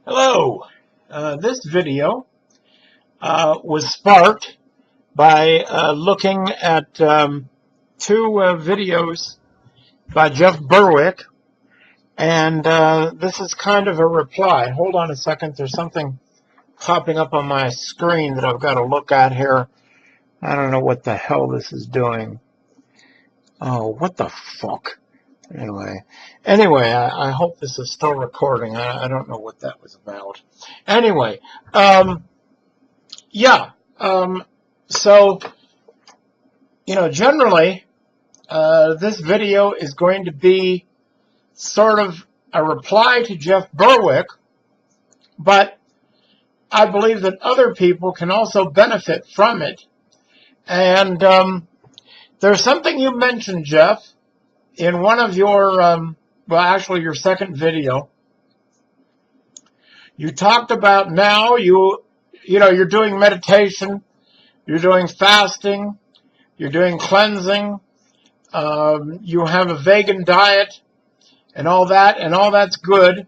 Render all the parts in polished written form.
Hello. This video was sparked by looking at two videos by Jeff Berwick, and this is kind of a reply. Hold on a second. There's something popping up on my screen that I've got to look at here. I don't know what the hell this is doing. Oh, what the fuck? Anyway, I hope this is still recording. I don't know what that was about. Anyway, so, generally, this video is going to be sort of a reply to Jeff Berwick, but I believe that other people can also benefit from it. And there's something you mentioned, Jeff, in one of your, your second video. You talked about now you're doing meditation, you're doing fasting, you're doing cleansing, you have a vegan diet and all that's good.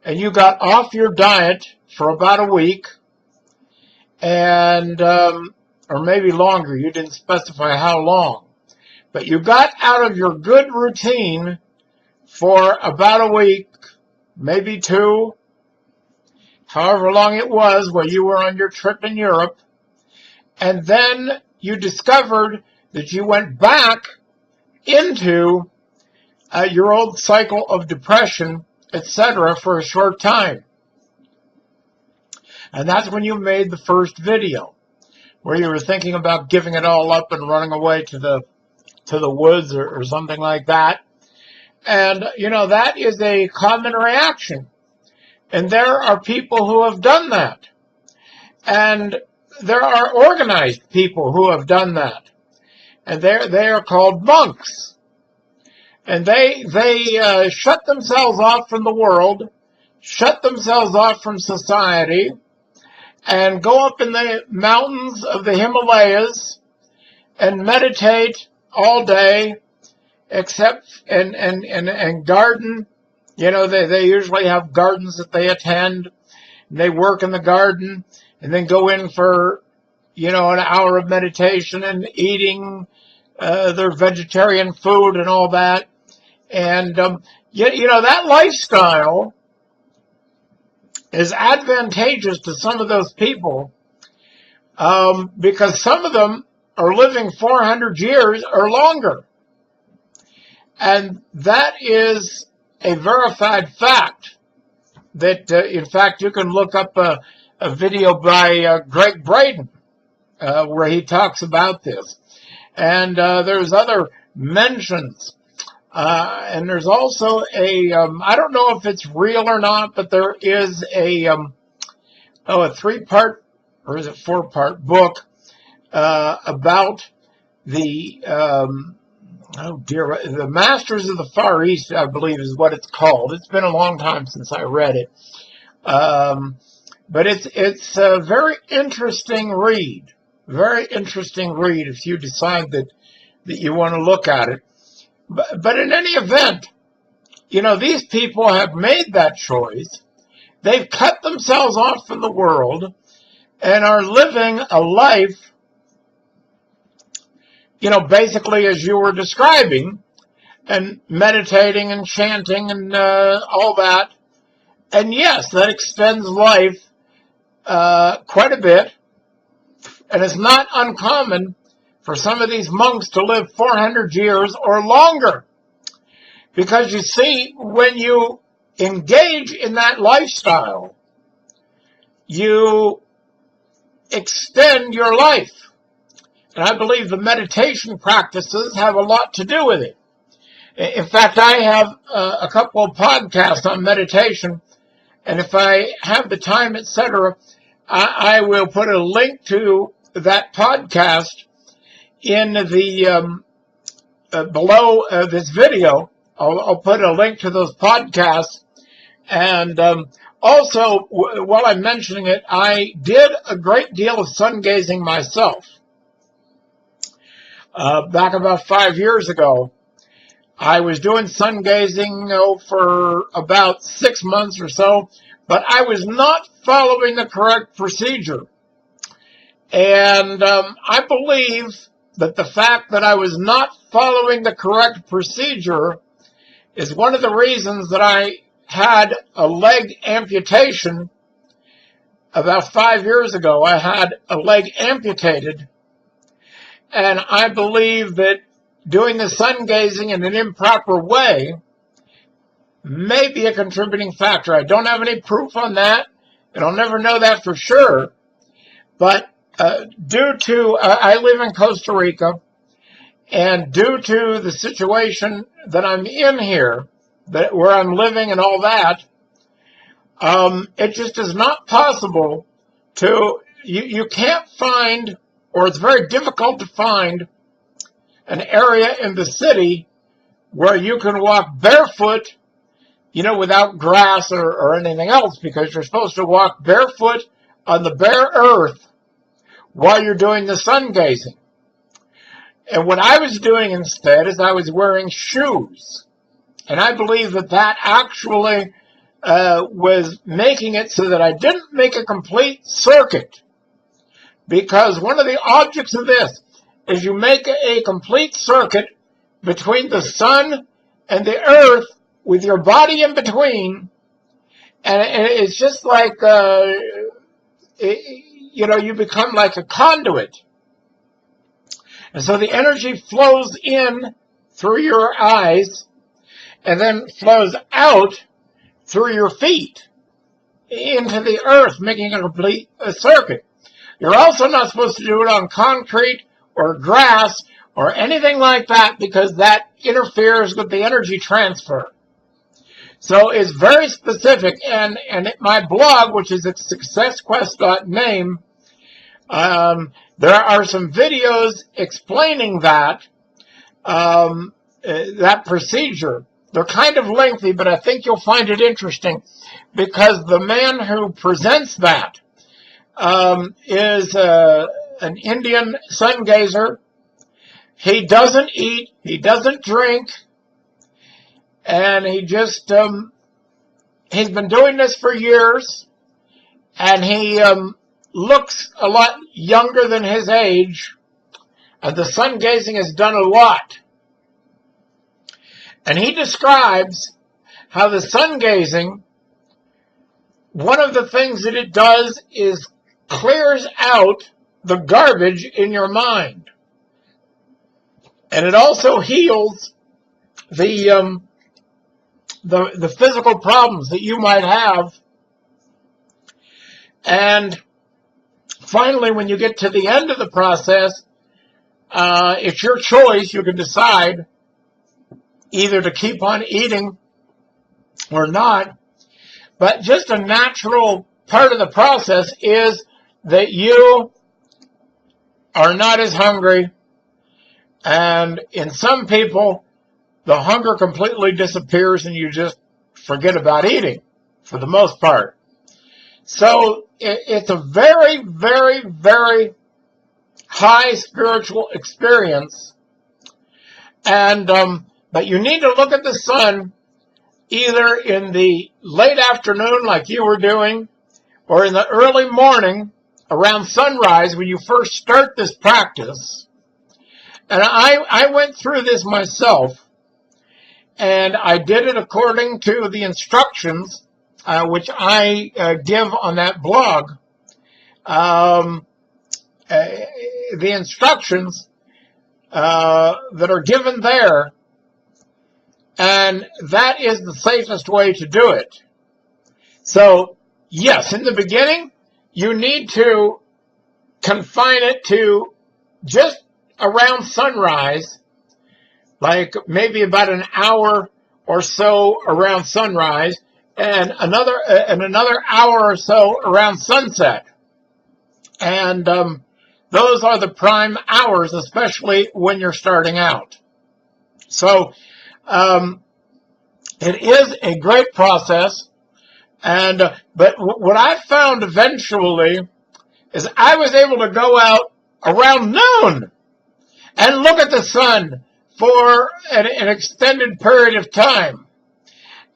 And you got off your diet for about a week, and or maybe longer. You didn't specify how long. But you got out of your good routine for about a week, maybe two, however long it was while you were on your trip in Europe. And then you discovered that you went back into your old cycle of depression, etc., for a short time. And that's when you made the first video, where you were thinking about giving it all up and running away to the woods or something like that. And, that is a common reaction. And there are people who have done that. And there are organized people who have done that. And they are called monks. And they shut themselves off from the world, shut themselves off from society, and go up in the mountains of the Himalayas and meditate all day, except and garden. They usually have gardens that they attend, and they work in the garden, and then go in for an hour of meditation and eating their vegetarian food and all that. And that lifestyle is advantageous to some of those people, because some of them are living 400 years or longer. And that is a verified fact that, in fact, you can look up a video by Greg Braden where he talks about this. And there's other mentions. And there's also I don't know if it's real or not, but there is a 3-part, or is it 4-part book about the the Masters of the Far East, I believe is what it's called. It's been a long time since I read it, but it's a very interesting read. Very interesting read if you decide that you want to look at it. But in any event, these people have made that choice. They've cut themselves off from the world and are living a life, basically as you were describing, and meditating and chanting and all that. And yes, that extends life quite a bit. And it's not uncommon for some of these monks to live 400 years or longer. Because you see, when you engage in that lifestyle, you extend your life. And I believe the meditation practices have a lot to do with it. In fact, I have a couple of podcasts on meditation, and if I have the time, etc., I will put a link to that podcast in the below this video. I'll put a link to those podcasts. And also, while I'm mentioning it, I did a great deal of sungazing myself. Back about 5 years ago, I was doing sun gazing for about 6 months or so, but I was not following the correct procedure. And I believe that the fact that I was not following the correct procedure is one of the reasons that I had a leg amputation. About 5 years ago, I had a leg amputated, and I believe that doing the sun gazing in an improper way may be a contributing factor. I don't have any proof on that, and I'll never know that for sure, but due to, I live in Costa Rica, and due to the situation that I'm in here, where I'm living and all that, it just is not possible to, you can't find, or it's very difficult to find, an area in the city where you can walk barefoot, without grass or anything else, because you're supposed to walk barefoot on the bare earth while you're doing the sun gazing. And what I was doing instead is I was wearing shoes. And I believe that actually was making it so that I didn't make a complete circuit. Because one of the objects of this is you make a complete circuit between the sun and the earth with your body in between. And it's just like, you become like a conduit. And so the energy flows in through your eyes and then flows out through your feet into the earth, making a complete circuit. You're also not supposed to do it on concrete or grass or anything like that, because that interferes with the energy transfer. So it's very specific, and at my blog, which is at successquest.name, there are some videos explaining that procedure. They're kind of lengthy, but I think you'll find it interesting, because the man who presents that is an Indian sun gazer. He doesn't eat, he doesn't drink, and he just, he's been doing this for years, and he looks a lot younger than his age, and the sun gazing has done a lot. And he describes how the sun gazing, one of the things that it does is clears out the garbage in your mind. And it also heals the physical problems that you might have. And finally, when you get to the end of the process, it's your choice. You can decide either to keep on eating or not. But just a natural part of the process is that you are not as hungry. And in some people, the hunger completely disappears and you just forget about eating for the most part. So it's a very, very, very high spiritual experience. And but you need to look at the sun either in the late afternoon like you were doing, or in the early morning around sunrise when you first start this practice. And I went through this myself, and I did it according to the instructions which I give on that blog. The instructions that are given there, and that is the safest way to do it. So, yes, in the beginning, you need to confine it to just around sunrise, like maybe about an hour or so around sunrise, and another hour or so around sunset. And those are the prime hours, especially when you're starting out. So it is a great process, and but what I found eventually is I was able to go out around noon and look at the sun for an extended period of time.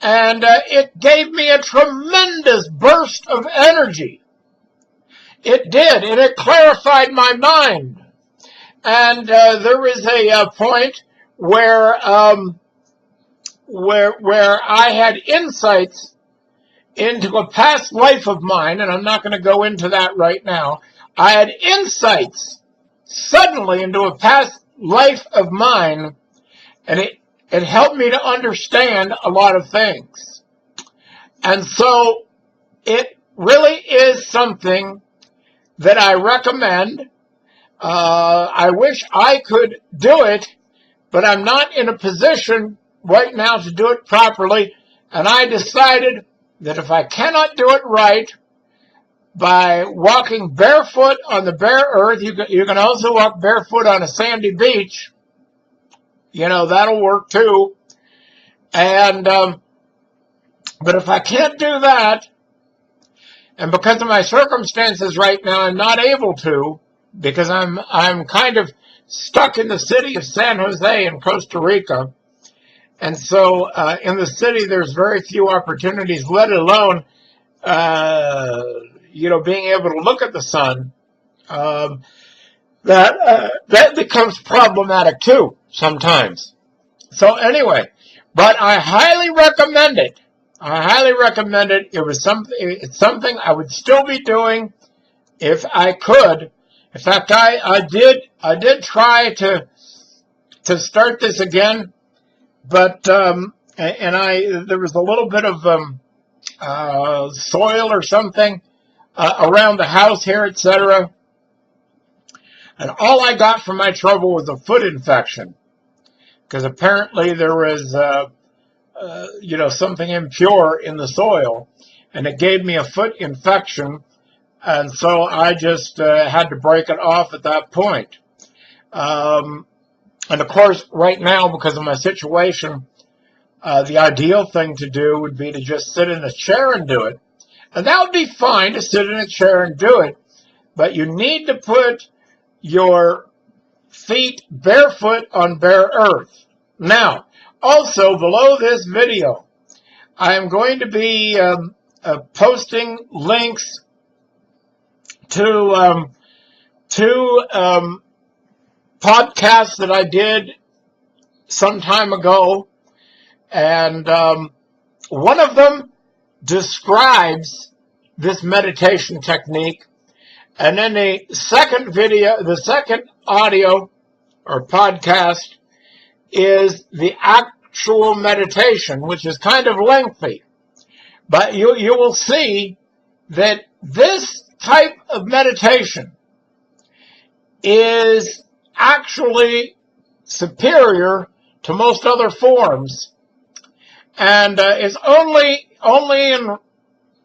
And it gave me a tremendous burst of energy. It did, and it clarified my mind. And there was a point where I had insights into a past life of mine, and I'm not going to go into that right now. I had insights suddenly into a past life of mine, and it helped me to understand a lot of things. And so it really is something that I recommend. I wish I could do it, but I'm not in a position right now to do it properly. And I decided that if I cannot do it right by walking barefoot on the bare earth, you can also walk barefoot on a sandy beach. That'll work too. And but if I can't do that, and because of my circumstances right now, I'm not able to, because I'm kind of stuck in the city of San Jose in Costa Rica. And so in the city, there's very few opportunities, let alone, being able to look at the sun. That becomes problematic too sometimes. So anyway, but I highly recommend it. It's something I would still be doing if I could. In fact, I did try to start this again, but there was a little bit of soil or something around the house here, etc. And all I got from my trouble was a foot infection, because apparently there was something impure in the soil, and it gave me a foot infection. And so I just had to break it off at that point. And of course, right now, because of my situation, the ideal thing to do would be to just sit in a chair and do it. And that would be fine, to sit in a chair and do it. But you need to put your feet barefoot on bare earth. Now, also below this video, I am going to be posting links to two podcasts that I did some time ago, and one of them describes this meditation technique, and then the second audio or podcast is the actual meditation, which is kind of lengthy, but you will see that this type of meditation is actually superior to most other forms, and it's only in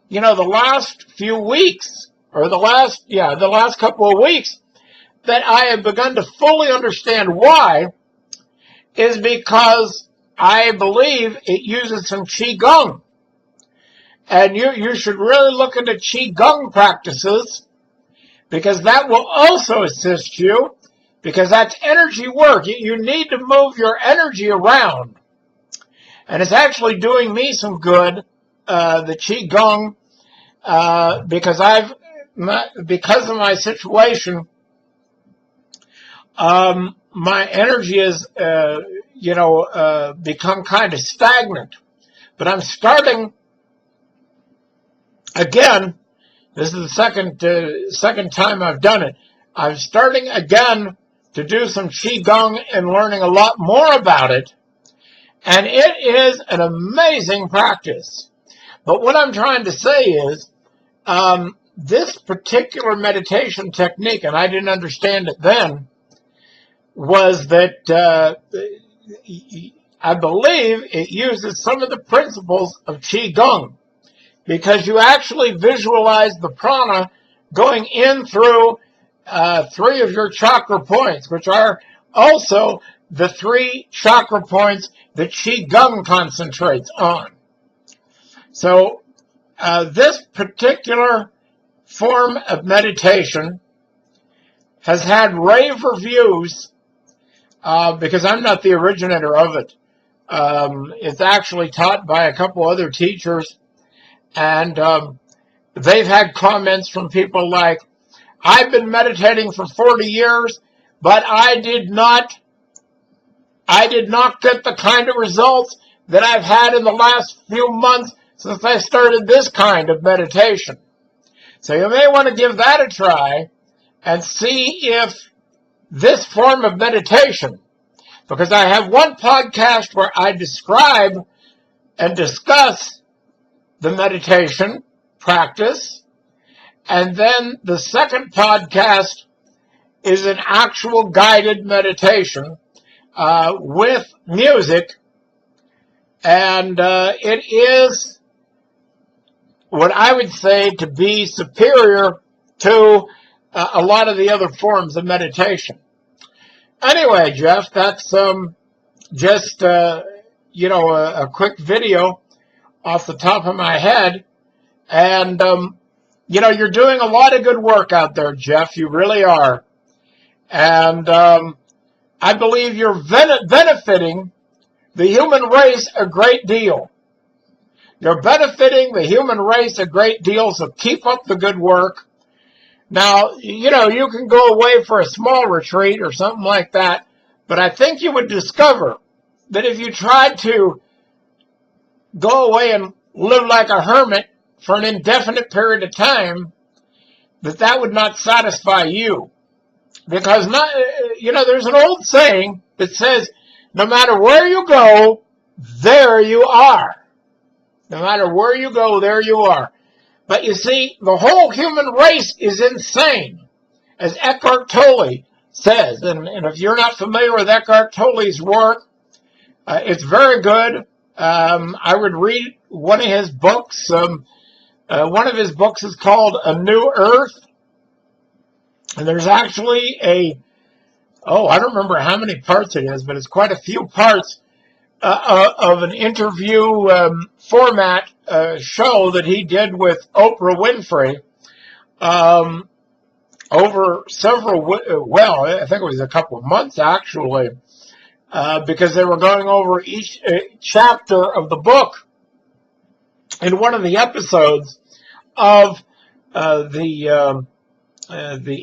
the last few weeks, or the last couple of weeks, that I have begun to fully understand why. Is because I believe it uses some Qigong. And you should really look into Qigong practices, because that will also assist you, because that's energy work. You need to move your energy around. And it's actually doing me some good, the Qigong, because of my situation, my energy is, become kind of stagnant. But I'm starting again. This is the second time I've done it. I'm starting again to do some Qigong and learning a lot more about it. And it is an amazing practice. But what I'm trying to say is, this particular meditation technique, and I didn't understand it then, was that I believe it uses some of the principles of Qigong, because you actually visualize the prana going in through 3 of your chakra points, which are also the 3 chakra points that Qigong concentrates on. So this particular form of meditation has had rave reviews because I'm not the originator of it. It's actually taught by a couple other teachers, and they've had comments from people like, I've been meditating for 40 years, but I did not get the kind of results that I've had in the last few months since I started this kind of meditation. So you may want to give that a try and see if this form of meditation, because I have one podcast where I describe and discuss the meditation practice, and then the second podcast is an actual guided meditation with music, and it is what I would say to be superior to a lot of the other forms of meditation. Anyway, Jeff, that's just a quick video off the top of my head, and you're doing a lot of good work out there, Jeff. You really are, and I believe you're benefiting the human race a great deal. You're benefiting the human race a great deal, so keep up the good work. Now, you can go away for a small retreat or something like that, but I think you would discover that if you tried to go away and live like a hermit for an indefinite period of time, that would not satisfy you. Because, there's an old saying that says, no matter where you go, there you are. No matter where you go, there you are. But you see, the whole human race is insane, as Eckhart Tolle says. And if you're not familiar with Eckhart Tolle's work, it's very good. I would read one of his books. One of his books is called A New Earth. And there's actually I don't remember how many parts it is, but it's quite a few parts of an interview format show that he did with Oprah Winfrey over several, I think it was a couple of months actually, because they were going over each chapter of the book in one of the episodes of the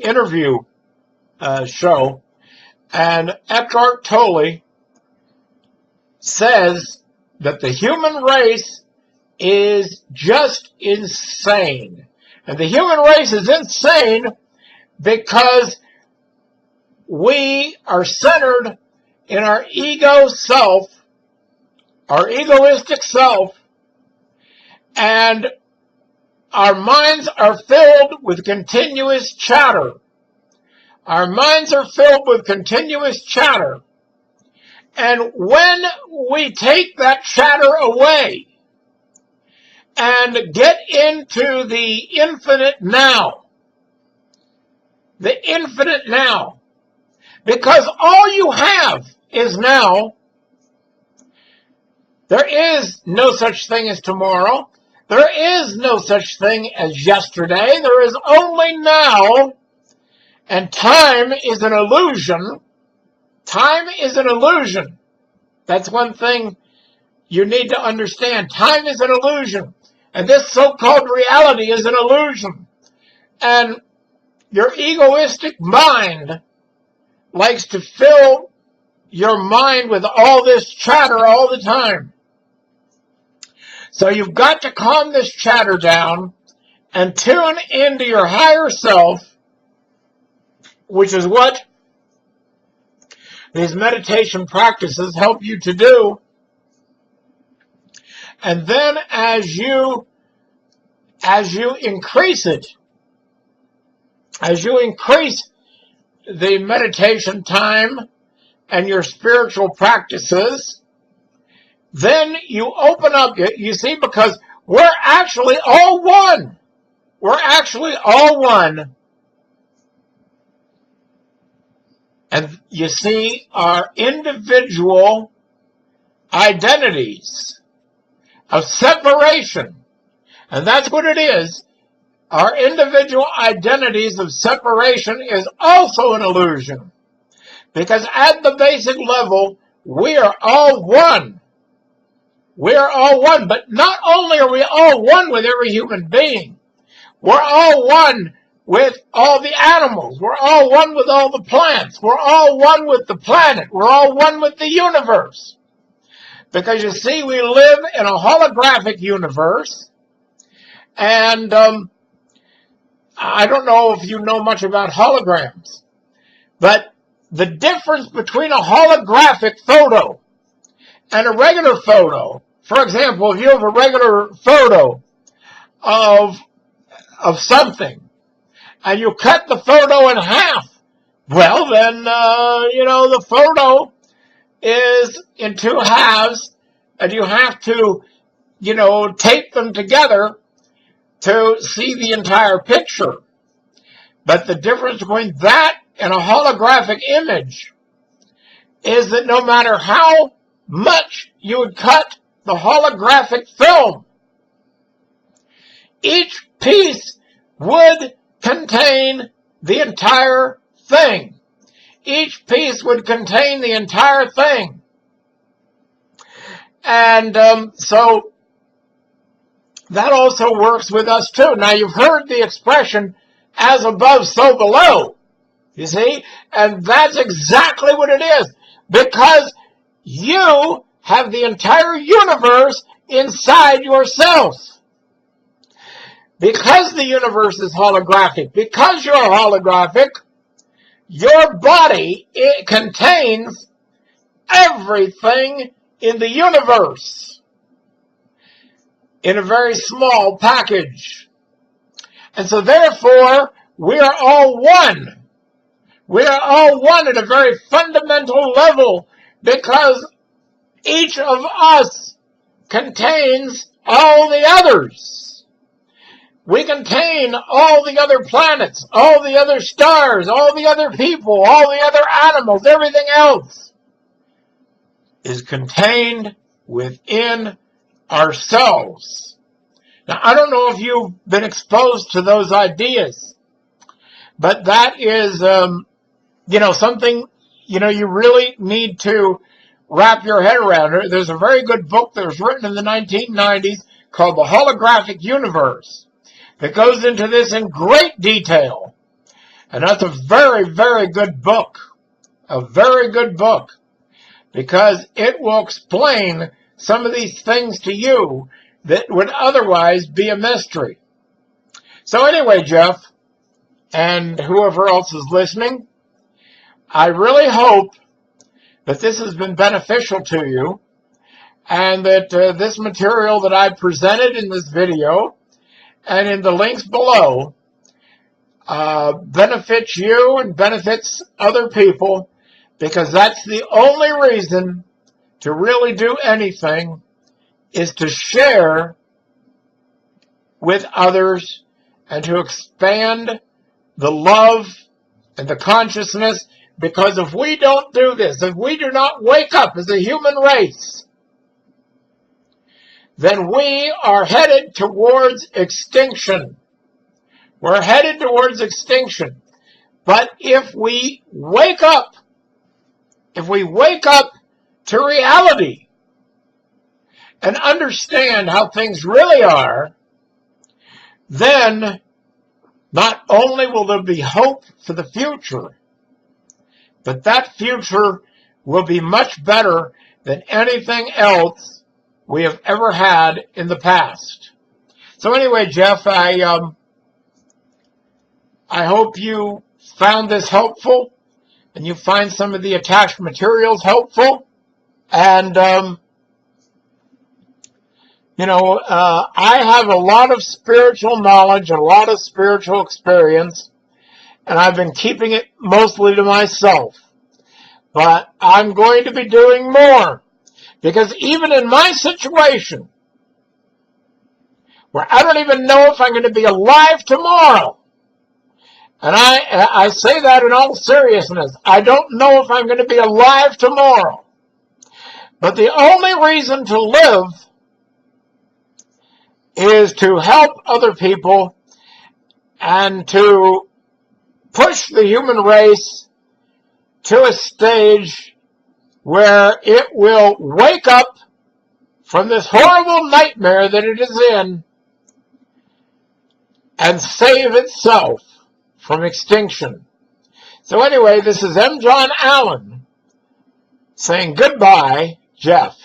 interview show, and Eckhart Tolle says that the human race is just insane. And the human race is insane because we are centered in our ego self, our egoistic self, and our minds are filled with continuous chatter. Our minds are filled with continuous chatter. And when we take that chatter away and get into the infinite now, because all you have is now, there is no such thing as tomorrow. There is no such thing as yesterday. There is only now, and time is an illusion. Time is an illusion. That's one thing you need to understand. Time is an illusion. And this so-called reality is an illusion. And your egoistic mind likes to fill your mind with all this chatter all the time. So you've got to calm this chatter down and tune into your higher self, which is what these meditation practices help you to do. And then as you increase it, as you increase the meditation time and your spiritual practices, then you open up, you see, because we're actually all one. We're actually all one. And you see, our individual identities of separation, and that's what it is. Our individual identities of separation is also an illusion. Because at the basic level, we are all one. We are all one. But not only are we all one with every human being, we're all one with all the animals. We're all one with all the plants. We're all one with the planet. We're all one with the universe. Because you see, we live in a holographic universe. And I don't know if you know much about holograms, but the difference between a holographic photo and a regular photo, for example, if you have a regular photo of something and you cut the photo in half, well, then, the photo is in two halves, and you have to, tape them together to see the entire picture. But the difference between that and a holographic image is that no matter how much you would cut the holographic film, each piece would contain the entire thing. Each piece would contain the entire thing. And so that also works with us too. Now, you've heard the expression, as above, so below. You see? And that's exactly what it is. Because you have the entire universe inside yourself. Because the universe is holographic, because you're holographic, your body, it contains everything in the universe in a very small package. And so therefore, we are all one. We are all one at a very fundamental level, because each of us contains all the others. We contain all the other planets, all the other stars, all the other people, all the other animals, everything else is contained within ourselves. Now, I don't know if you've been exposed to those ideas, but that is, something, you really need to wrap your head around. There's a very good book that was written in the 1990s called The Holographic Universe that goes into this in great detail. And that's a very, very good book. A very good book. Because it will explain some of these things to you that would otherwise be a mystery. So anyway, Jeff, and whoever else is listening, I really hope that this has been beneficial to you, and that this material that I presented in this video and in the links below benefits you and benefits other people, because that's the only reason to really do anything, is to share with others and to expand the love and the consciousness. Because if we don't do this, if we do not wake up as a human race, then we are headed towards extinction. We're headed towards extinction. But if we wake up to reality and understand how things really are, then not only will there be hope for the future, but that future will be much better than anything else we have ever had in the past. So anyway, Jeff, I hope you found this helpful, and you find some of the attached materials helpful. And, I have a lot of spiritual knowledge, a lot of spiritual experience, and I've been keeping it mostly to myself. But I'm going to be doing more, because even in my situation, where I don't even know if I'm going to be alive tomorrow, and I say that in all seriousness, I don't know if I'm going to be alive tomorrow. But the only reason to live is to help other people and to push the human race to a stage where it will wake up from this horrible nightmare that it is in and save itself from extinction. So anyway, this is M. John Allen saying goodbye, Jeff.